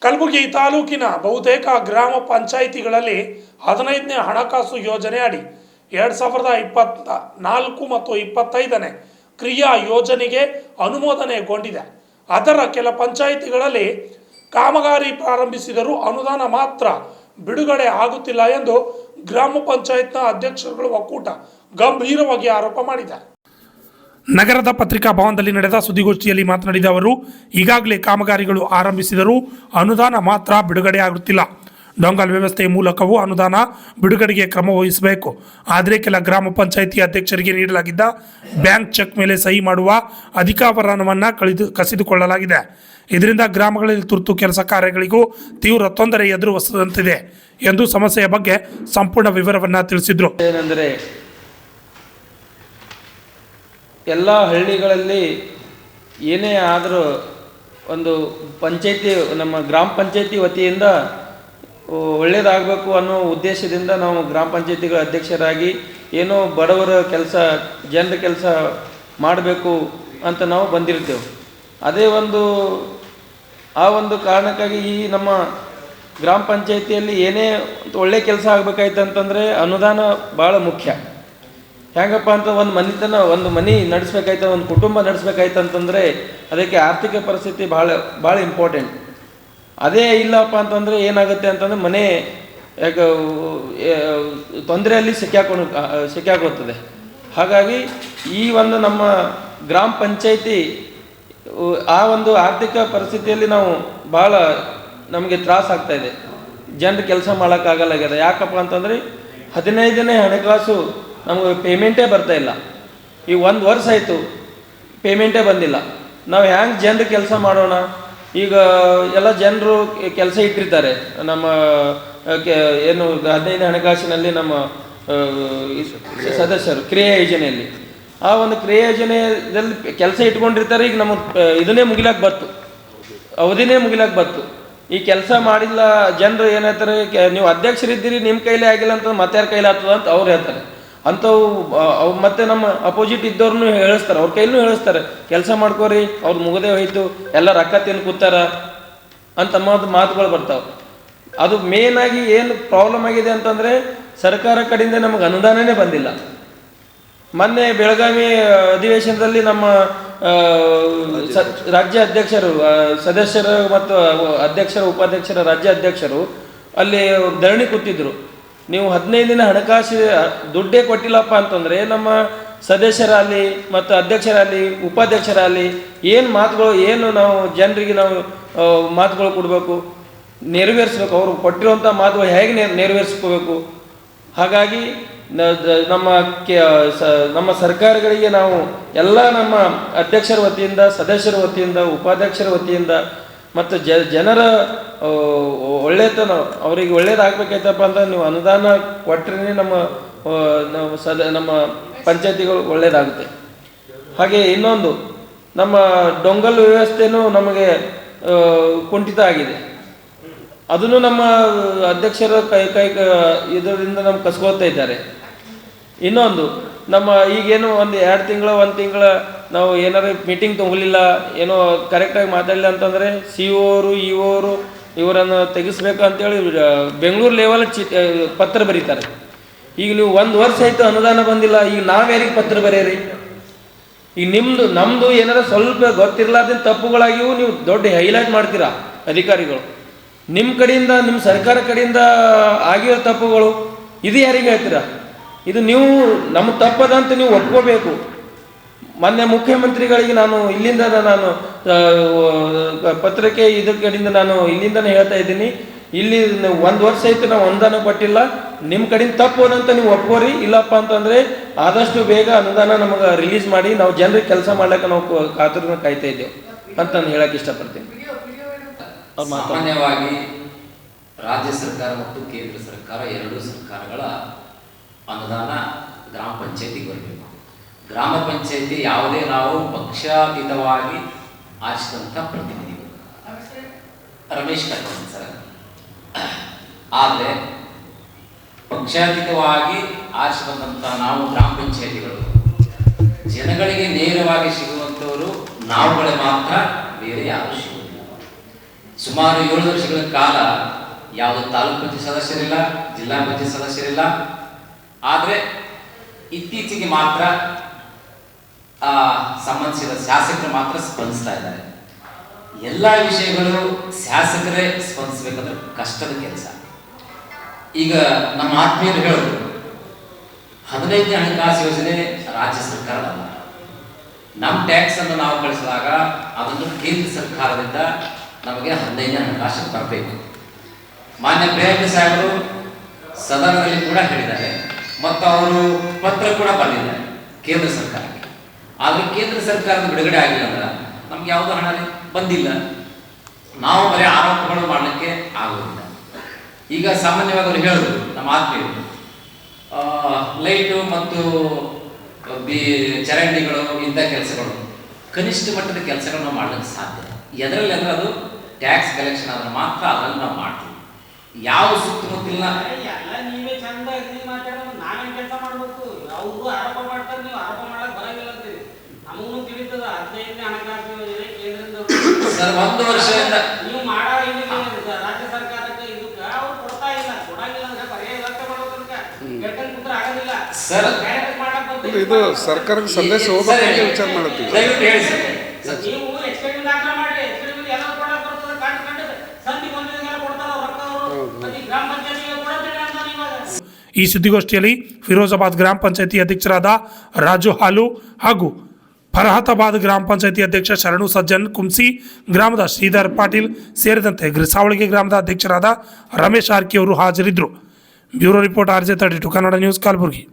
ಕಲಬುರಗಿ ತಾಲೂಕಿನ ಬಹುತೇಕ ಗ್ರಾಮ ಪಂಚಾಯಿತಿಗಳಲ್ಲಿ 15ನೇ ಹಣಕಾಸು ಯೋಜನೆ ಅಡಿ 2024 ಮತ್ತು 25ನೇ ಕ್ರಿಯಾ ಯೋಜನೆಗೆ ಅನುಮೋದನೆಗೊಂಡಿದೆ. ಅದರ ಕೆಲ ಪಂಚಾಯಿತಿಗಳಲ್ಲಿ ಕಾಮಗಾರಿ ಪ್ರಾರಂಭಿಸಿದರೂ ಅನುದಾನ ಮಾತ್ರ ಬಿಡುಗಡೆ ಆಗುತ್ತಿಲ್ಲ ಎಂದು ಗ್ರಾಮ ಪಂಚಾಯತ್ನ ಅಧ್ಯಕ್ಷರುಗಳ ಒಕ್ಕೂಟ ಗಂಭೀರವಾಗಿ ಆರೋಪ ಮಾಡಿದೆ. ನಗರದ ಪತ್ರಿಕಾ ಭವನದಲ್ಲಿ ನಡೆದ ಸುದ್ದಿಗೋಷ್ಠಿಯಲ್ಲಿ ಮಾತನಾಡಿದ ಅವರು, ಈಗಾಗಲೇ ಕಾಮಗಾರಿಗಳು ಆರಂಭಿಸಿದರೂ ಅನುದಾನ ಮಾತ್ರ ಬಿಡುಗಡೆಯಾಗುತ್ತಿಲ್ಲ. ಡೊಂಗಲ್ ವ್ಯವಸ್ಥೆ ಮೂಲಕವೂ ಅನುದಾನ ಬಿಡುಗಡೆಗೆ ಕ್ರಮ ವಹಿಸಬೇಕು. ಆದರೆ ಕೆಲ ಗ್ರಾಮ ಪಂಚಾಯಿತಿ ಅಧ್ಯಕ್ಷರಿಗೆ ನೀಡಲಾಗಿದ್ದ ಬ್ಯಾಂಕ್ ಚೆಕ್ ಮೇಲೆ ಸಹಿ ಮಾಡುವ ಅಧಿಕಾರವನ್ನು ಕಸಿದುಕೊಳ್ಳಲಾಗಿದೆ. ಇದರಿಂದ ಗ್ರಾಮಗಳಲ್ಲಿ ತುರ್ತು ಕೆಲಸ ಕಾರ್ಯಗಳಿಗೂ ತೀವ್ರ ತೊಂದರೆ ಎದುರಿಸುವಂತಿದೆ ಎಂದು ಸಮಸ್ಯೆಯ ಬಗ್ಗೆ ಸಂಪೂರ್ಣ ವಿವರವನ್ನು ತಿಳಿಸಿದರು. ಏನೆಂದರೆ ಎಲ್ಲ ಹಳ್ಳಿಗಳಲ್ಲಿ ಏನೇ ಆದರೂ ಒಂದು ಪಂಚಾಯಿತಿ ನಮ್ಮ ಗ್ರಾಮ ಪಂಚಾಯಿತಿ ವತಿಯಿಂದ ಒಳ್ಳೆಯದಾಗಬೇಕು ಅನ್ನೋ ಉದ್ದೇಶದಿಂದ ನಾವು ಗ್ರಾಮ ಪಂಚಾಯಿತಿಗಳ ಅಧ್ಯಕ್ಷರಾಗಿ ಏನೋ ಬಡವರ ಕೆಲಸ ಜನರ ಕೆಲಸ ಮಾಡಬೇಕು ಅಂತ ನಾವು ಬಂದಿರ್ತೇವೆ. ಅದೇ ಆ ಒಂದು ಕಾರಣಕ್ಕಾಗಿ ಈ ನಮ್ಮ ಗ್ರಾಮ ಪಂಚಾಯಿತಿಯಲ್ಲಿ ಏನೇ ಒಳ್ಳೆಯ ಕೆಲಸ ಆಗಬೇಕಾಯ್ತು ಅಂತಂದರೆ ಅನುದಾನ ಭಾಳ ಮುಖ್ಯ. ಹೇಗಪ್ಪ ಅಂತ ಒಂದು ಮನೆ ನಡೆಸ್ಬೇಕಾಯ್ತು, ಒಂದು ಕುಟುಂಬ ನಡೆಸ್ಬೇಕಾಯ್ತು ಅಂತಂದರೆ ಅದಕ್ಕೆ ಆರ್ಥಿಕ ಪರಿಸ್ಥಿತಿ ಭಾಳ ಇಂಪಾರ್ಟೆಂಟ್. ಅದೇ ಇಲ್ಲಪ್ಪ ಅಂತಂದರೆ ಏನಾಗುತ್ತೆ ಅಂತಂದರೆ ಮನೆ ತೊಂದರೆಯಲ್ಲಿ ಸಿಕ್ಕಾಕೋತ್ತದೆ. ಹಾಗಾಗಿ ಈ ನಮ್ಮ ಗ್ರಾಮ ಪಂಚಾಯಿತಿ ಆ ಆರ್ಥಿಕ ಪರಿಸ್ಥಿತಿಯಲ್ಲಿ ನಾವು ಭಾಳ ನಮಗೆ ತ್ರಾಸ ಆಗ್ತಾಯಿದೆ. ಜನರು ಕೆಲಸ ಮಾಡೋಕ್ಕಾಗಲ್ಲಾಗ್ಯದ. ಯಾಕಪ್ಪ ಅಂತಂದರೆ 15ನೇ ಹಣಕಾಸು ನಮಗೆ ಪೇಮೆಂಟೇ ಬರ್ತಾಯಿಲ್ಲ. ಈಗ 1 ವರ್ಷ ಆಯಿತು, ಪೇಮೆಂಟೇ ಬಂದಿಲ್ಲ. ನಾವು ಹ್ಯಾಂಗೆ ಜನರು ಕೆಲಸ ಮಾಡೋಣ? ಈಗ ಎಲ್ಲ ಜನರು ಕೆಲಸ ಇಟ್ಟಿರ್ತಾರೆ. ನಮ್ಮ ಏನು 15ನೇ ಹಣಕಾಸಿನಲ್ಲಿ ನಮ್ಮ ಸದಸ್ಯರು ಕ್ರಿಯಾ ಯೋಜನೆಯಲ್ಲಿ ಆ ಒಂದು ಕ್ರಿಯಾ ಯೋಜನೆಯಲ್ಲಿ ಕೆಲಸ ಇಟ್ಕೊಂಡಿರ್ತಾರೆ. ಈಗ ನಮ್ಮ ಇದನ್ನೇ ಮುಗಿಲಾಕ ಬತ್ತು, ಅವಧಿನೇ ಮುಗಿಲಾಕ ಬತ್ತು. ಈ ಕೆಲಸ ಮಾಡಿಲ್ಲ ಜನರು ಏನು ಹೇಳ್ತಾರೆ, ನೀವು ಅಧ್ಯಕ್ಷರಿದ್ದೀರಿ, ನಿಮ್ಮ ಕೈಲೇ ಆಗಿಲ್ಲ ಅಂತ ಮತ್ತೆ ಯಾರ ಕೈಲಿ ಆಗ್ತದ ಅಂತ ಅವ್ರು ಹೇಳ್ತಾರೆ. ಅಂಥವು ಮತ್ತೆ ನಮ್ಮ ಅಪೋಸಿಟ್ ಇದ್ದವ್ರನ್ನೂ ಹೇಳಿಸ್ತಾರೆ, ಅವ್ರ ಕೈಲೂ ಹೇಳಿಸ್ತಾರೆ, ಕೆಲಸ ಮಾಡ್ಕೋರಿ, ಅವ್ರು ಮುಗದೇ ಹೋಯ್ತು, ಎಲ್ಲ ರೊಕ್ಕ ತಿಂದು ಕೂತಾರ ಅಂತ ಮಾತುಗಳು ಬರ್ತಾವೆ. ಅದು ಮೇನಾಗಿ ಏನು ಪ್ರಾಬ್ಲಮ್ ಆಗಿದೆ ಅಂತಂದರೆ ಸರ್ಕಾರ ಕಡೆಯಿಂದ ನಮಗೆ ಅನುದಾನನೇ ಬಂದಿಲ್ಲ. ಮೊನ್ನೆ ಬೆಳಗಾವಿ ಅಧಿವೇಶನದಲ್ಲಿ ನಮ್ಮ ರಾಜ್ಯ ಅಧ್ಯಕ್ಷರು ಸದಸ್ಯರು ಮತ್ತು ಅಧ್ಯಕ್ಷರು ಉಪಾಧ್ಯಕ್ಷರ ರಾಜ್ಯ ಅಧ್ಯಕ್ಷರು ಅಲ್ಲಿ ಧರಣಿ ಕೂತಿದ್ರು. ನೀವು 15 ಹಣಕಾಸು ದುಡ್ಡೇ ಕೊಟ್ಟಿಲ್ಲಪ್ಪ ಅಂತಂದರೆ ನಮ್ಮ ಸದಸ್ಯರಲ್ಲಿ ಮತ್ತು ಅಧ್ಯಕ್ಷರಲ್ಲಿ ಉಪಾಧ್ಯಕ್ಷರಲ್ಲಿ ಏನು ಮಾತುಗಳು, ಏನು ನಾವು ಜನರಿಗೆ ನಾವು ಮಾತುಗಳು ಕೊಡಬೇಕು, ನೆರವೇರಿಸ್ಬೇಕು. ಅವರು ಕೊಟ್ಟಿರುವಂಥ ಮಾತುಗಳು ಹೇಗೆ ನೆರವೇರಿಸ್ಕೋಬೇಕು. ಹಾಗಾಗಿ ನಮ್ಮ ಸರ್ಕಾರಗಳಿಗೆ ನಾವು ಎಲ್ಲ ನಮ್ಮ ಅಧ್ಯಕ್ಷರ ವತಿಯಿಂದ, ಸದಸ್ಯರ ವತಿಯಿಂದ, ಉಪಾಧ್ಯಕ್ಷರ ವತಿಯಿಂದ ಮತ್ತು ಜನರ ಒಳ್ಳೆತನ ಅವರಿಗೆ ಒಳ್ಳೇದಾಗಬೇಕಾಯ್ತಪ್ಪ ಅಂತ ನೀವು ಅನುದಾನ ಕೊಟ್ಟರೆ ನಮ್ಮ ಪಂಚಾಯತಿಗಳು ಒಳ್ಳೇದಾಗುತ್ತೆ. ಹಾಗೆ ಇನ್ನೊಂದು ನಮ್ಮ ಡೊಂಗಲ್ ವ್ಯವಸ್ಥೆನೂ ನಮಗೆ ಕುಂಠಿತ ಆಗಿದೆ. ಅದನ್ನು ನಮ್ಮ ಅಧ್ಯಕ್ಷರ ಇದರಿಂದ ನಮ್ಗೆ ಕಸ್ಕೋತಾ ಇದ್ದಾರೆ. ಇನ್ನೊಂದು ನಮ್ಮ ಈಗೇನು ಒಂದು 2 ತಿಂಗಳ 1 ತಿಂಗಳ ನಾವು ಏನಾರು ಮೀಟಿಂಗ್ ತೊಗೊಲಿಲ್ಲ, ಏನೋ ಕರೆಕ್ಟಾಗಿ ಮಾತಾಡಲಿಲ್ಲ ಅಂತಂದರೆ CEO ಇವರನ್ನು ತೆಗಿಸ್ಬೇಕು ಅಂತೇಳಿ ಬೆಂಗಳೂರು ಲೆವೆಲ್ ಪತ್ರ ಬರೀತಾರೆ. ಈಗ ನೀವು 1 ವರ್ಷ ಆಯಿತು ಅನುದಾನ ಬಂದಿಲ್ಲ, ಈಗ ನಾವ್ಯಾರಿಗೆ ಪತ್ರ ಬರೆಯಿರಿ? ಈಗ ನಮ್ಮದು ಏನಾರ ಸ್ವಲ್ಪ ಗೊತ್ತಿರಲಾರ್ದ ತಪ್ಪುಗಳಾಗಿಯೂ ನೀವು ದೊಡ್ಡ ಹೈಲೈಟ್ ಮಾಡ್ತೀರಾ ಅಧಿಕಾರಿಗಳು. ನಿಮ್ಮ ಕಡೆಯಿಂದ, ನಿಮ್ಮ ಸರ್ಕಾರ ಕಡೆಯಿಂದ ಆಗಿರೋ ತಪ್ಪುಗಳು ಇದು ಯಾರಿಗೆ ಹೇಳ್ತೀರಾ? ಇದು ನೀವು ನಮ್ಮ ತಪ್ಪದಂತ ನೀವು ಒಪ್ಕೋಬೇಕು. ಮೊನ್ನೆ ಮುಖ್ಯಮಂತ್ರಿಗಳಿಗೆ ಇಲ್ಲಿಂದ ನಾನು ಪತ್ರಕ್ಕೆ ಕಡೆಯಿಂದ ನಾನು ಇಲ್ಲಿಂದನೇ ಹೇಳ್ತಾ ಇದ್ದೀನಿ, ಇಲ್ಲಿ 1 ವರ್ಷ ಆಯಿತು ನಾವು ಅನುದಾನ ಕೊಟ್ಟಿಲ್ಲ, ನಿಮ್ಮ ಕಡೆಯಿಂದ ತಪ್ಪೋದಂತ ನೀವು ಒಪ್ಕೋರಿ. ಇಲ್ಲಪ್ಪ ಅಂತಂದರೆ ಆದಷ್ಟು ಬೇಗ ಅನುದಾನ ನಮಗೆ ರಿಲೀಸ್ ಮಾಡಿ, ನಾವು ಜನರಿಗೆ ಕೆಲಸ ಮಾಡ್ಲಿಕ್ಕೆ ನಾವು ಕಾತುರನ ಕಾಯ್ತಾ ಇದ್ದೇವೆ ಅಂತ ನಾನು ಹೇಳಕ್ಕೆ ಇಷ್ಟಪಡ್ತೀನಿ. ಸಾಮಾನ್ಯವಾಗಿ ರಾಜ್ಯ ಸರ್ಕಾರ ಮತ್ತು ಕೇಂದ್ರ ಸರ್ಕಾರ ಎರಡೂ ಸರ್ಕಾರಗಳ ಅನುದಾನ ಗ್ರಾಮ ಪಂಚಾಯತಿಗೆ ಬರಬೇಕು. ಗ್ರಾಮ ಪಂಚಾಯತಿ ಯಾವುದೇ ನಾವು ಪಕ್ಷಾತೀತವಾಗಿ ಆರಿಸಿದಂಥ ಪ್ರತಿನಿಧಿಗಳು ರಮೇಶ್ ಕಟ್ಟೋದು ಸರ್. ಆದರೆ ಪಕ್ಷಾತೀತವಾಗಿ ಆರಿಸಿ ಬಂದಂಥ ನಾವು ಗ್ರಾಮ ಪಂಚಾಯತಿಗಳು ಜನಗಳಿಗೆ ನೇರವಾಗಿ ಸಿಗುವಂಥವರು ನಾವುಗಳೇ ಮಾತ್ರ, ಬೇರೆ ಯಾರು ಸಿಗುವುದಿಲ್ಲ. ಸುಮಾರು 7 ವರ್ಷಗಳ ಕಾಲ ಯಾವುದೇ ತಾಲೂಕು ಪಂಚಾಯತ್ ಸದಸ್ಯರಿಲ್ಲ, ಜಿಲ್ಲಾ ಪಂಚಾಯತ್ ಸದಸ್ಯರಿಲ್ಲ. ಆದರೆ ಇತ್ತೀಚೆಗೆ ಮಾತ್ರ ಸಂಬಂಧಿಸಿದ ಶಾಸಕರು ಮಾತ್ರ ಸ್ಪಂದಿಸ್ತಾ ಇದ್ದಾರೆ. ಎಲ್ಲ ವಿಷಯಗಳು ಶಾಸಕರೇ ಸ್ಪಂದಿಸಬೇಕಂದ್ರೆ ಕಷ್ಟದ ಕೆಲಸ. ಈಗ ನಮ್ಮ ಆತ್ಮೀಯರು ಹೇಳಿದ್ರು, 15ನೇ ಹಣಕಾಸು ಯೋಜನೆ ರಾಜ್ಯ ಸರ್ಕಾರದಲ್ಲ. ನಮ್ಮ ಟ್ಯಾಕ್ಸ್ ಅನ್ನು ನಾವು ಕಳಿಸಿದಾಗ ಅದನ್ನು ಕೇಂದ್ರ ಸರ್ಕಾರದಿಂದ ನಮಗೆ 15ನೇ ಹಣಕಾಸು ಬರಬೇಕು. ಮಾನ್ಯ ಪ್ರಿಯಾಂಕ ಸಾಹೇಬರು ಸದನದಲ್ಲಿ ಕೂಡ ಹೇಳಿದ್ದಾರೆ ಮತ್ತು ಅವರು ಪತ್ರ ಕೂಡ ಬರೆದಿದ್ದಾರೆ ಕೇಂದ್ರ ಸರ್ಕಾರಕ್ಕೆ. ಆದರೆ ಕೇಂದ್ರ ಸರ್ಕಾರದ ಬಿಡುಗಡೆ ಆಗಿಲ್ಲ ಅಂದ್ರೆ ನಮ್ಗೆ ಯಾವುದೋ ಹಣ ಬಂದಿಲ್ಲ, ನಾವು ಬರೀ ಆರೋಪಗಳು ಮಾಡಲಿಕ್ಕೆ ಆಗೋದಿಲ್ಲ. ಈಗ ಸಾಮಾನ್ಯವಾಗಿ ಅವರು ಹೇಳಿದ್ರು ನಮ್ಮ ಆತ್ಮೀಯರು, ಲೈಟು ಮತ್ತು ಚರಂಡಿಗಳು ಇಂಥ ಕೆಲಸಗಳು ಕನಿಷ್ಠ ಮಟ್ಟದ ಕೆಲಸಗಳನ್ನ ಮಾಡಲಿಕ್ಕೆ ಸಾಧ್ಯ. ಎದರಲ್ಲಿ ಅಂದ್ರೆ ಅದು ಟ್ಯಾಕ್ಸ್ ಕಲೆಕ್ಷನ್ ಆದ್ರೆ ಮಾತ್ರ ಅದನ್ನು ನಾವು ಮಾಡ್ತೀವಿ. ಯಾವ ಸುತ್ತಮುತ್ತಲಿನ ನೀವೇ ಚಂದ ನಾವೇನ್ ಕೆಲಸ ಮಾಡ್ಬೇಕು? ಅವ್ರು ಆರೋಪ ಮಾಡ್ತಾರೆ, ನೀವು ಆರೋಪ ಮಾಡಕ್ ಬರಂಗಿಲ್ಲ ಅಂತೀರಿ. ನಮಗೂ ತಿಳಿತದ 15ನೇ ಹಣಕಾಸು ಯೋಜನೆ ಕೇಂದ್ರದಿಂದ ಸರ್ 1 ವರ್ಷದಿಂದ ನೀವು ಮಾಡೋ ರಾಜ್ಯ ಸರ್ಕಾರಕ್ಕೆ ಇದಕ್ಕ ಅವ್ರು ಕೊಡ್ತಾ ಇಲ್ಲ, ಕೊಡಂಗಿಲ್ಲ ಅಂದ್ರೆ ಪರ್ಯಾಯ ವ್ಯವಸ್ಥೆ ಮಾಡೋದಕ್ಕ ಗೆಟ್ಟನ್ ಕುಂತ್ರ ಆಗಂಗಿಲ್ಲ ಸರ್. ಇದು ಸರ್ಕಾರಕ್ಕೆ ಸಂದೇಶ ಹೋಗ್ಬೇಕು ವಿಚಾರ ಮಾಡುತ್ತೀವಿ. ದಯವಿಟ್ಟು ಹೇಳಿ ಸರ್. ನೀವು ಎಕ್ಸ್ಪೆರಿಮೆಂಟ್ ದಾಖಲೆ ಮಾಡಿ, ಎಕ್ಸ್ಪೆರಿಮೆಂಟ್ ಎಲ್ಲ ಕೊಡಕ್ ಬರ್ತದೆ, ಕಂಡು ಸಂಧಿ ಬಂದಿದ್ದೆಲ್ಲ ಕೊಡ್ತಾರ ರೊಕ್ಕ ಅವರು. ಮತ್ತೆ ಗ್ರಾಮ ಪಂಚಾಯತಿಗೆ ಕೊಡೋದಿಲ್ಲ ಅಂತ ಇವಾಗ. ಈ ಸುದ್ದಿಗೋಷ್ಠಿಯಲ್ಲಿ ಫಿರೋಜಾಬಾದ್ ಗ್ರಾಮ ಪಂಚಾಯತಿ ಅಧ್ಯಕ್ಷರಾದ ರಾಜು ಹಾಲು ಹಾಗೂ ಫರಹತಾಬಾದ್ ಗ್ರಾಮ ಪಂಚಾಯತಿ ಅಧ್ಯಕ್ಷ ಶರಣು ಸಜ್ಜನ್, ಕುಂಸಿ ಗ್ರಾಮದ ಶ್ರೀಧರ್ ಪಾಟೀಲ್ ಸೇರಿದಂತೆ ಗ್ರಿಸಾವಳಿಗೆ ಗ್ರಾಮದ ಅಧ್ಯಕ್ಷರಾದ ರಮೇಶ್ ಆರ್ಕಿ ಅವರು ಹಾಜರಿದ್ದರು. Bureau report RJ32 Kannada news, Kalaburagi.